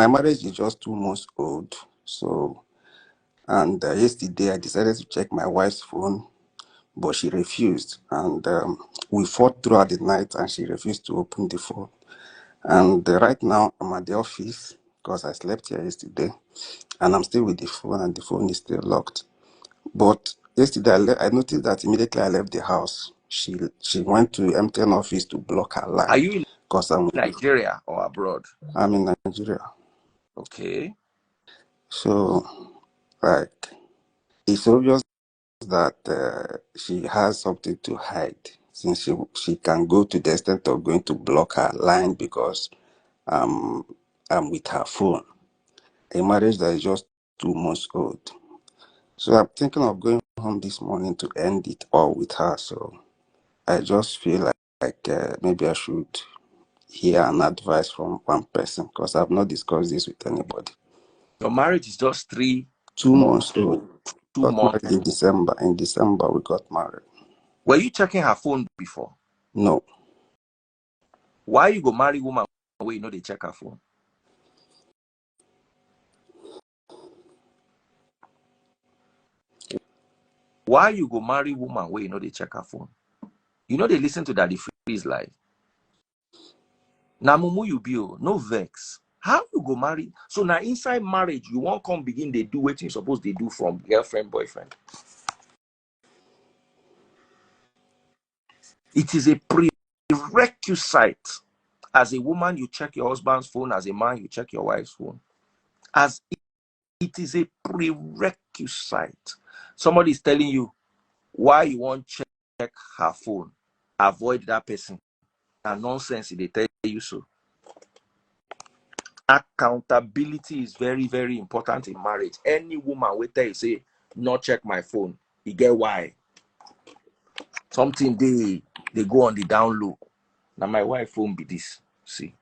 my marriage is just 2 months old. So, and yesterday I decided to check my wife's phone, but she refused. And we fought throughout the night, and she refused to open the phone. And right now I'm at the office because I slept here yesterday, and I'm still with the phone, and the phone is still locked. But yesterday I noticed that immediately I left the house, she went to MTN office to block her Are line you in because Nigeria or abroad? I'm in Nigeria. Okay. So, like, it's obvious that she has something to hide, since she can go to the extent of going to block her line because I'm with her phone. A marriage that is just 2 months old. So I'm thinking of going home this morning to end it all with her. So I just feel like maybe I should hear an advice from one person because I've not discussed this with anybody. Your marriage is just 2 months old. 2 months. Married in December. In December we got married. Were you checking her phone before? No. Why you go marry woman where you know they check her phone? Why you go marry woman where you know they check her phone? You know they listen to Daddy Freeze live. Now mumu you be no vex. How you go marry? So now inside marriage, you won't come begin they do what you suppose they do from girlfriend, boyfriend. It is a prerequisite. As a woman, you check your husband's phone. As a man, you check your wife's phone. As it is a prerequisite. Somebody is telling you why you won't check her phone. Avoid that person. And nonsense, they tell you so. Accountability is very, very important in marriage. Any woman will tell you, say, not check my phone. You get why? Something they go on the down low. Now my wife phone be this. See.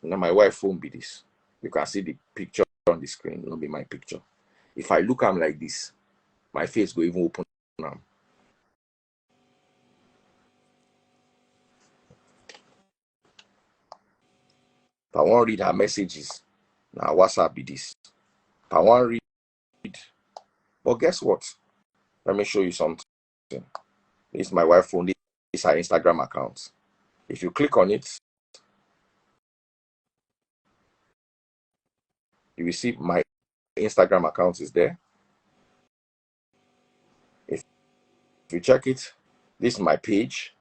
Now my wife phone be this. You can see the picture on the screen. It'll be my picture. If I look at like this, my face go even open now. If I want to read her messages, now WhatsApp be this. If I want to read, but guess what? Let me show you something. This is my wife's phone. This is her Instagram account. If you click on it, you will see my Instagram account is there. If you check it, this is my page.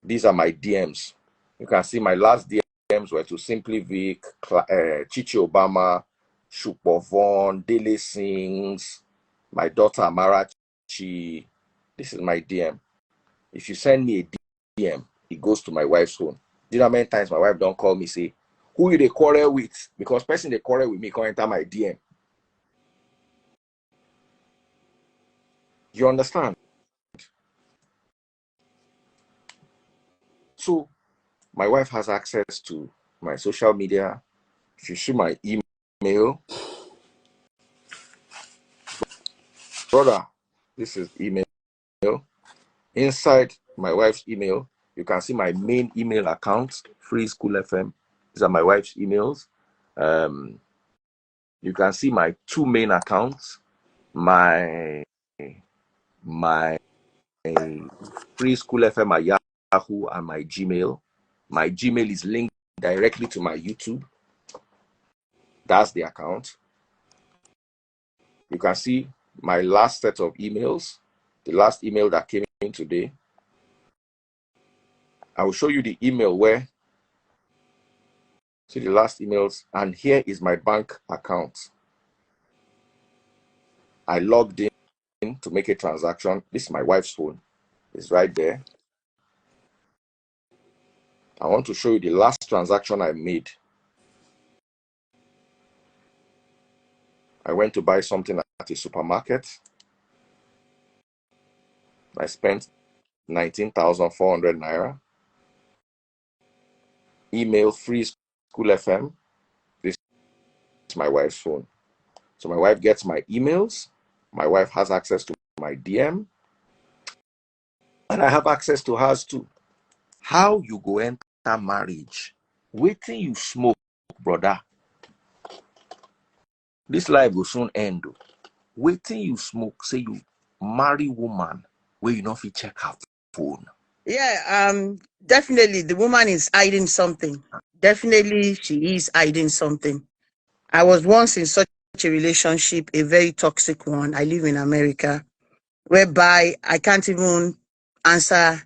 These are my DMs. You can see my last DMs were to Simply Vic, Chichi Obama, Shukbovon, Dele Sings, my daughter Amarachi. This is my DM. If you send me a DM, it goes to my wife's phone. Do you know how many times my wife don't call me, say, who you they quarrel with? Because person they quarrel with me can't enter my DM. You understand? So my wife has access to my social media. If you see my email, brother, this is email. Inside my wife's email, you can see my main email account, Free School FM. These are my wife's emails. You can see my two main accounts, my Free School FM at Yahoo and my Gmail. My Gmail is linked directly to my YouTube. That's the account. You can see my last set of emails, the last email that came in today. I will show you the email where, see the last emails, and here is my bank account. I logged in to make a transaction. This is my wife's phone. It's right there. I want to show you the last transaction I made. I went to buy something at a supermarket. I spent 19,400 naira. Email Free School FM. This is my wife's phone. So my wife gets my emails. My wife has access to my DM. And I have access to hers too. how you go enter marriage, waiting you smoke, brother. This life will soon end. Waiting you smoke, say you marry woman where you not fit check her phone. Yeah, definitely the woman is hiding something. Definitely she is hiding something. I was once in such a relationship, a very toxic one. I live in America, whereby I can't even answer.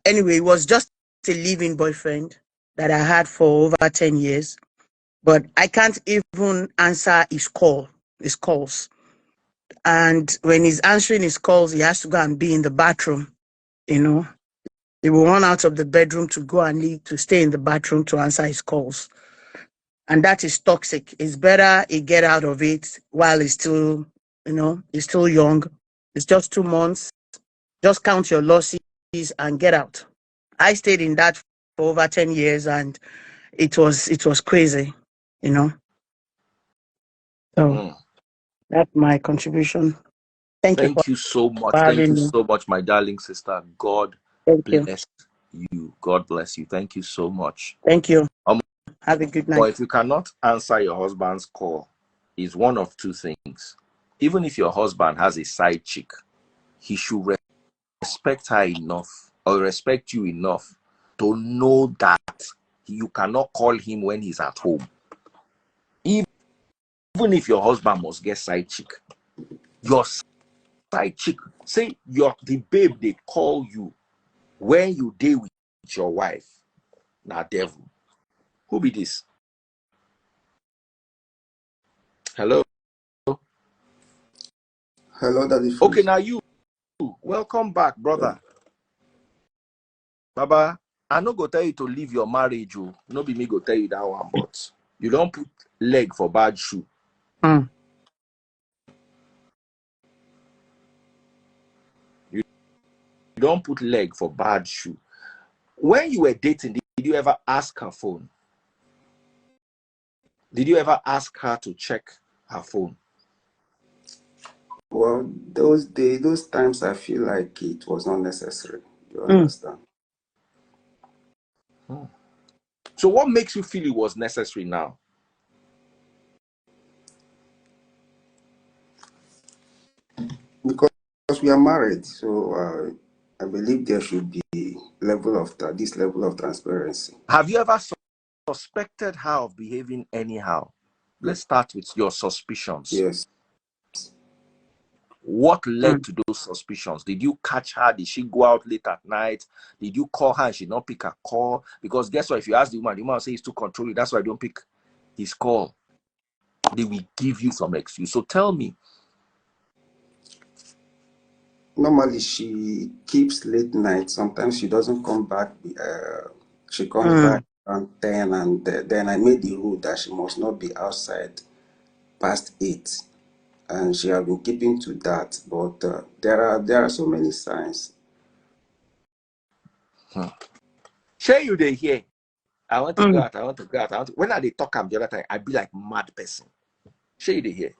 Anyway, it was just a living boyfriend that I had for over 10 years, but I can't even answer his calls. And when he's answering his calls, he has to go and be in the bathroom, you know. He will run out of the bedroom to go and leave, to stay in the bathroom to answer his calls. And that is toxic. It's better he get out of it while he's still, he's still young. It's just 2 months. Just count your losses and get out. I stayed in that for over 10 years and it was crazy, you know. So that's my contribution. Thank you for Thank you so much. Thank you having me. so much, my darling sister. God Thank you. bless you. God bless you. Thank you so much. Thank you. Have a good But night. if you cannot answer your husband's call, is one of two things. Even if your husband has a side chick, he should respect her enough or respect you enough to know that you cannot call him when he's at home. Even if your husband must get side chick, your side chick, say the babe they call you when you deal with your wife. Now devil. Who be this? Hello? Hello, Daddy Okay, Freeze. now you. Welcome back, brother. Baba, I no go tell you to leave your marriage. Oh. No be me go tell you that one, but you don't put leg for bad shoe. Mm. You don't put leg for bad shoe. When you were dating, did you ever ask her phone? Did you ever ask her to check her phone? Well, those days, those times, I feel like it was not necessary. You Mm. understand? So what makes you feel it was necessary now? Because we are married, so I believe there should be this level of transparency. Have you ever suspected her of behaving anyhow? Let's start with your suspicions. Yes. What led Mm. to those suspicions? Did you catch her? Did she go out late at night? Did you call her and she not pick a call? Because guess what? If you ask the woman will say he's too controlling. That's why I don't pick his call. They will give you some excuse. So tell me. Normally, she keeps late night. Sometimes she doesn't come back. She comes Mm. back around 10, and then I made the rule that she must not be outside past 8. And she has been keeping to that. But there are so many signs. Share you they hear. I want to go Mm. out. I want to go out. When I they talk the other time, I be like mad person. Share you they hear.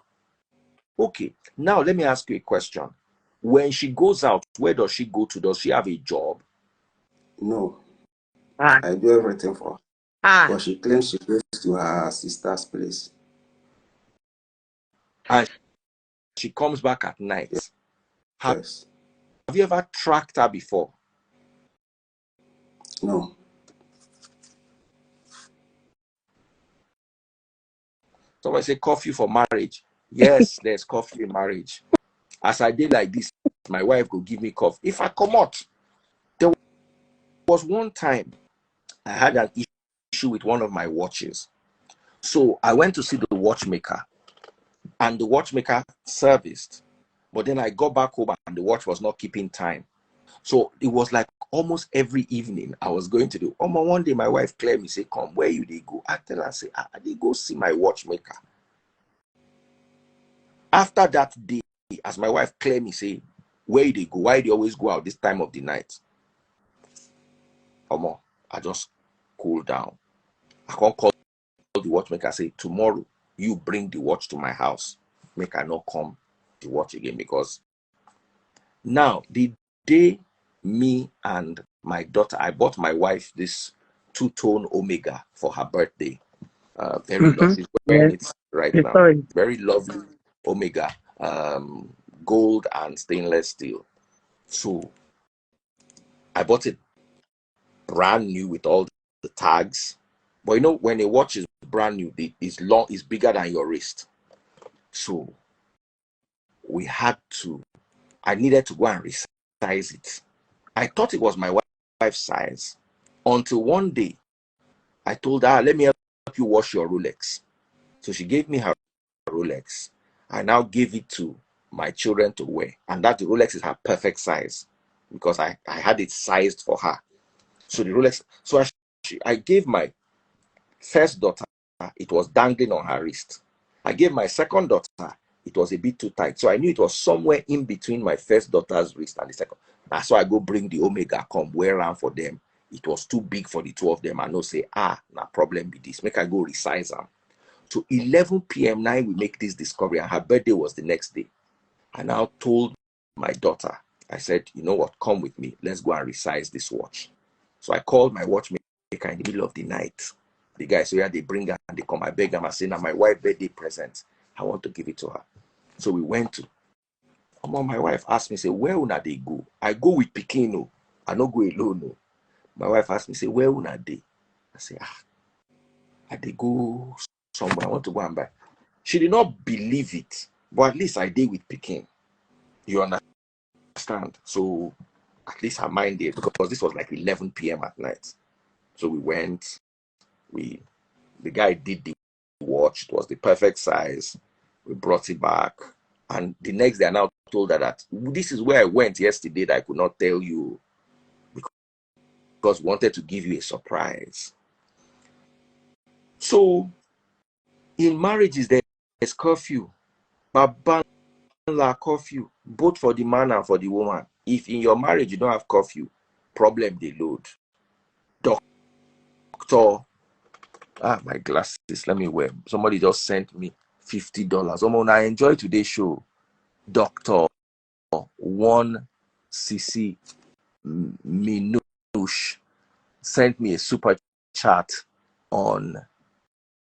Okay. Now let me ask you a question. When she goes out, where does she go to? Does she have a job? No, Ah. I do everything for her. Ah. But she claims she goes to her sister's place. And she comes back at night. Have Yes. you ever tracked her before? No. Somebody say coffee for marriage. Yes, there's coffee in marriage. As I did like this, my wife could give me coffee. If I come out, there was one time I had an issue with one of my watches. So I went to see the watchmaker, and the watchmaker serviced. But then I got back home and the watch was not keeping time. So it was like almost every evening I was going to do. One day my wife cleared me, say, come, where you they go? I tell her, say, I they go see my watchmaker. After that day, as my wife cleared me, say, where they go? Why they always go out this time of the night? I just cool down. I can't call the watchmaker, say, tomorrow you bring the watch to my house. Make I not come the watch again, because now the day me and my daughter, I bought my wife this two-tone Omega for her birthday. Very Mm-hmm. lovely. She's wearing Yes. it right It's now. sorry. Very lovely Omega, gold and stainless steel. So I bought it brand new with all the tags. But you know, when a watch is brand new, it's long, it's bigger than your wrist. So we had to, I needed to go and resize it. I thought it was my wife's size until one day I told her, let me help you wash your Rolex. So she gave me her Rolex. I now gave it to my children to wear. And that the Rolex is her perfect size because I had it sized for her. So the Rolex, so I gave my first daughter, it was dangling on her wrist. I gave my second daughter, it was a bit too tight. So I knew it was somewhere in between my first daughter's wrist and the second. That's why I go bring the Omega, come wear around for them. It was too big for the two of them. I know say, na problem with this. Make I go resize them. So 11 p.m. now we make this discovery, and her birthday was the next day. I now told my daughter, I said, you know what, come with me. Let's go and resize this watch. So I called my watchmaker in the middle of the night. The guy said, yeah, they bring her and they come. I beg them, I say, now my wife's birthday present. I want to give it to her. So we went to. My wife asked me, say, where una they go? I go with Pikino. I don't go alone. No. My wife asked me, say, where una they? I say, I they go somewhere. I want to go and buy. She did not believe it, but at least I did with Peking. You understand? So at least her mind did, because this was like 11 p.m. at night. So we went, the guy did the watch, it was the perfect size. We brought it back. And the next day I now told her that this is where I went yesterday that I could not tell you because we wanted to give you a surprise. So in marriages, there's curfew. Baba curfew, both for the man and for the woman. If in your marriage you don't have curfew, problem they load. Doctor, my glasses, let me wear. Somebody just sent me $50. I enjoy today's show. Doctor 1cc Minush sent me a super chat on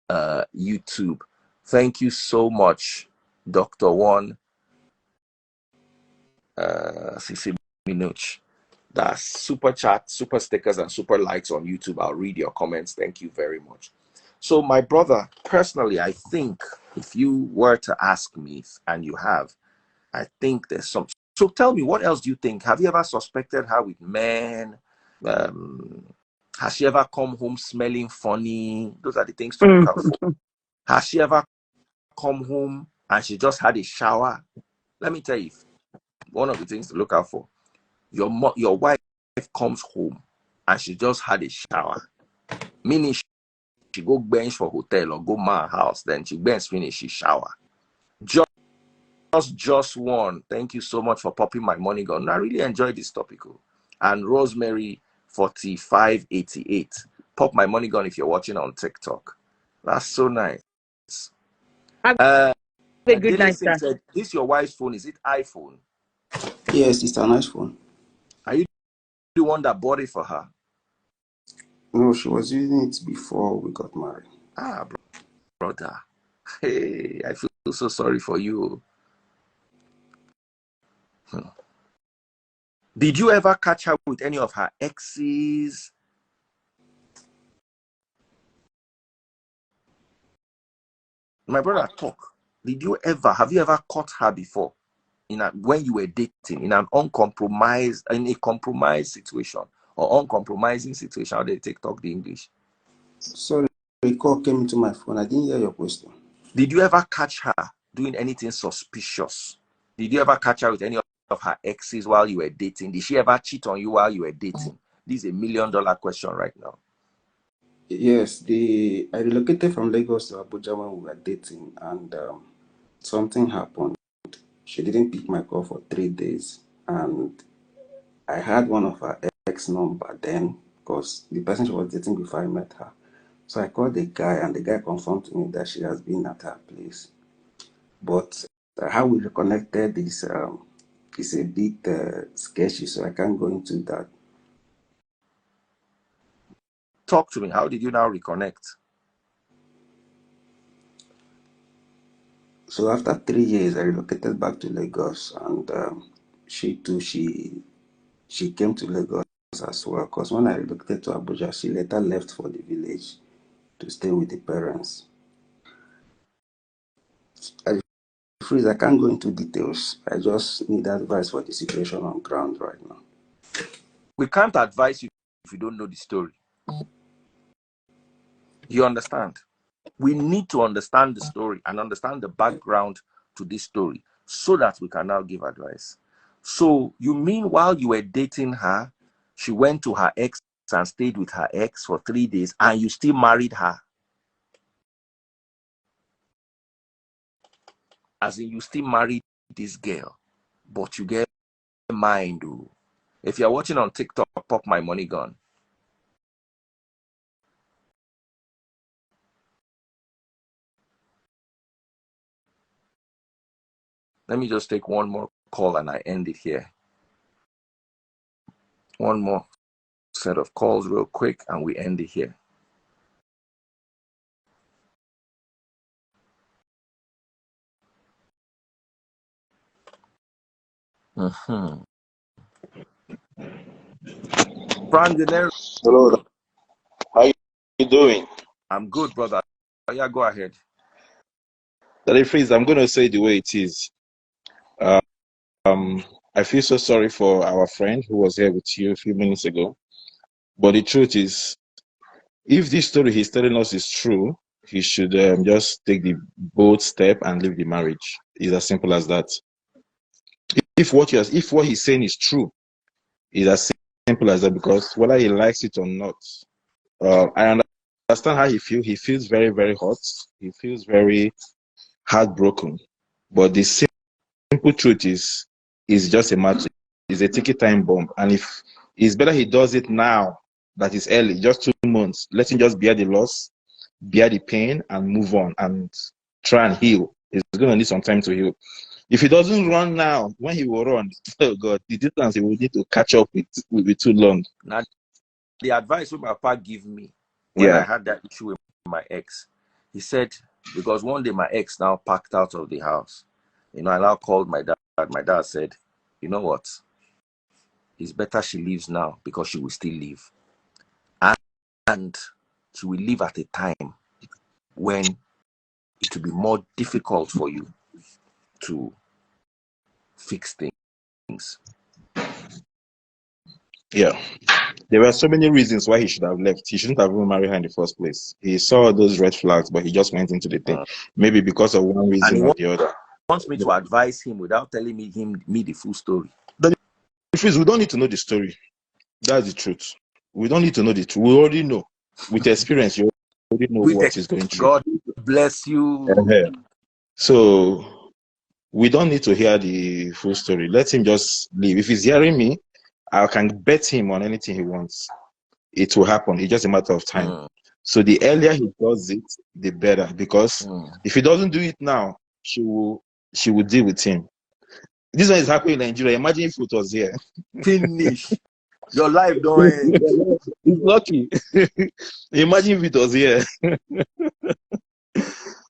YouTube. Thank you so much, Dr. 1 cc Minush. That's super chat, super stickers, and super likes on YouTube. I'll read your comments. Thank you very much. So, my brother, personally, I think if you were to ask me, and you have, I think there's some. So, tell me, what else do you think? Have you ever suspected her with men? Has she ever come home smelling funny? Those are the things to look out for. Has she ever come home and she just had a shower? Let me tell you, one of the things to look out for. Your wife comes home and she just had a shower, meaning she go bench for hotel or go man house, then she bench finish, she shower. Just one. Thank you so much for popping my money gun. I really enjoyed this topic. And Rosemary 4588, pop my money gun if you're watching on TikTok. That's so nice. Have a good Dele night, Singh sir. said, this your wife's phone, is it iPhone? Yes, it's a nice phone. Are you the one that bought it for her? No, she was using it before we got married. Brother. Hey, I feel so sorry for you. Did you ever catch her with any of her exes? My brother, talk. Have you ever caught her before when you were dating in a compromised situation or uncompromising situation? How they talk the English? Sorry, a call came into my phone. I didn't hear your question. Did you ever catch her doing anything suspicious? Did you ever catch her with any of her exes while you were dating? Did she ever cheat on you while you were dating? This is $1 million question right now. Yes, I relocated from Lagos to Abuja when we were dating, and something happened. She didn't pick my call for 3 days, and I had one of her ex number then because the person she was dating before I met her. So I called the guy, and the guy confirmed to me that she has been at her place. But how we reconnected is a bit sketchy, so I can't go into that. Talk to me. How did you now reconnect? So after 3 years, I relocated back to Lagos, and she too, she came to Lagos as well. Because when I relocated to Abuja, she later left for the village to stay with the parents. I freeze. I can't go into details. I just need advice for the situation on ground right now. We can't advise you if you don't know the story. You understand? We need to understand the story and understand the background to this story so that we can now give advice. So you mean while you were dating her, she went to her ex and stayed with her ex for 3 days and you still married her? As in, you still married this girl, but you get mind. Oh. If you're watching on TikTok, pop my money gun. Let me just take one more call and I end it here. One more set of calls real quick and we end it here. Mm-hmm. Hello, how you doing? I'm good, brother. Yeah, go ahead. Daddy Freeze, I'm going to say the way it is. I feel so sorry for our friend who was here with you a few minutes ago. But the truth is, if this story he's telling us is true, he should just take the bold step and leave the marriage. It's as simple as that. If what he's saying is true, it's as simple as that. Because whether he likes it or not, I understand how he feels. He feels very, very hot. He feels very heartbroken. But the simple truth is, it's just a matter. It's a ticket time bomb. And if it's better he does it now, that is early, just 2 months. Let him just bear the loss, bear the pain, and move on and try and heal. He's going to need some time to heal. If he doesn't run now, when he will run, oh God, the distance he will need to catch up with will be too long. Now, the advice my papa gave me when I Yeah. had that issue with my ex, he said, because one day my ex now packed out of the house. I now called my dad. My dad said, you know what? It's better she leaves now because she will still leave. And she will leave at a time when it will be more difficult for you to fix things. Yeah. There were so many reasons why he should have left. He shouldn't have even married her in the first place. He saw those red flags, but he just went into the thing. Maybe because of one And reason he or the other. wants me to advise him without telling me the full story. The truth is, we don't need to know the story. That's the truth. We don't need to know the truth. We already know. With experience, you already know what is going through. God bless you. So we don't need to hear the full story. Let him just leave. If he's hearing me, I can bet him on anything he wants. It will happen. It's just a matter of time. So the earlier he does it, the better. Because if he doesn't do it now, she will deal with him. This one is happening in Nigeria. Imagine if it was here. Finish. Your life don't end. He's lucky. Imagine if it was here.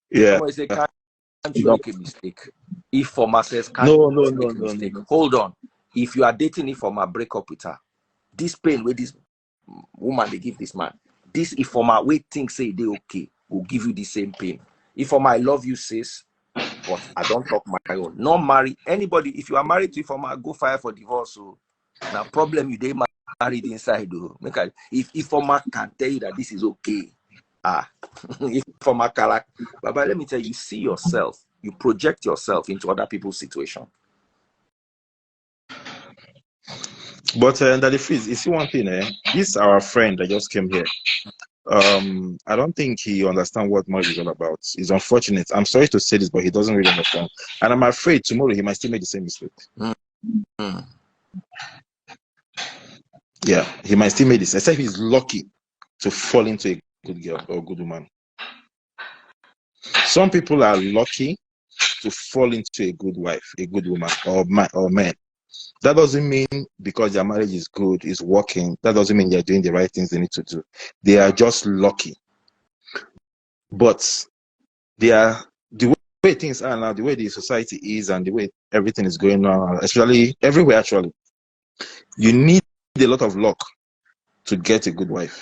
Yeah. Someone say, can't you make a mistake? If Forma says, can't No. make a mistake. Hold on. If you are dating Ifoma, break up with her. This pain where this woman they give this man, this Ifoma wait think say they okay will give you the same pain. Ifoma, I love you, sis, but I don't talk my own. Not marry anybody. If you are married to Ifoma, go file for divorce. So now problem you they married inside though. If Ifoma can tell you that this is okay, Ifoma character. But let me tell you, see yourself, you project yourself into other people's situation. But Daddy Freeze, you see one thing, this our friend that just came here. I don't think he understands what marriage is all about. It's unfortunate. I'm sorry to say this, but he doesn't really understand. And I'm afraid tomorrow he might still make the same mistake. Yeah, he might still make this, except he's lucky to fall into a good girl or good woman. Some people are lucky to fall into a good wife, a good woman, or man. That doesn't mean because their marriage is good, is working, that doesn't mean they're doing the right things they need to do. They are just lucky. But they are, the way things are now, the way the society is, and the way everything is going on, especially everywhere actually, you need a lot of luck to get a good wife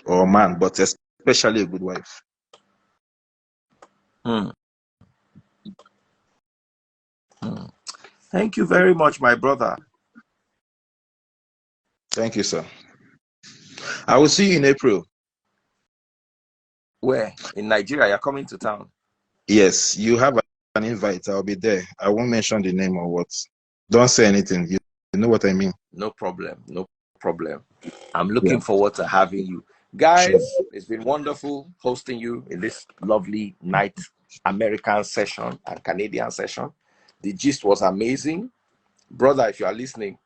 or a man, but especially a good wife. Hmm. Hmm. Thank you very much, my brother. Thank you, sir. I will see you in April. Where? In Nigeria, you're coming to town. Yes, you have an invite. I'll be there. I won't mention the name or what. Don't say anything. You know what I mean. No problem. No problem. I'm Yeah, looking forward to having you. sure. Guys, it's been wonderful hosting you in this lovely night American session and Canadian session. The gist was amazing. Brother, if you are listening,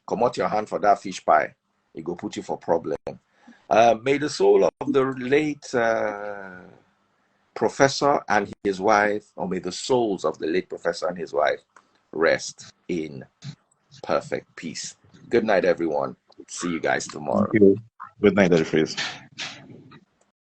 come out your hand for that fish pie. It go put you for problem. May the soul of the late professor and his wife, or may the souls of the late professor and his wife rest in perfect peace. Good night, everyone. See you guys Thank tomorrow. you. Good night, Daddy Freeze.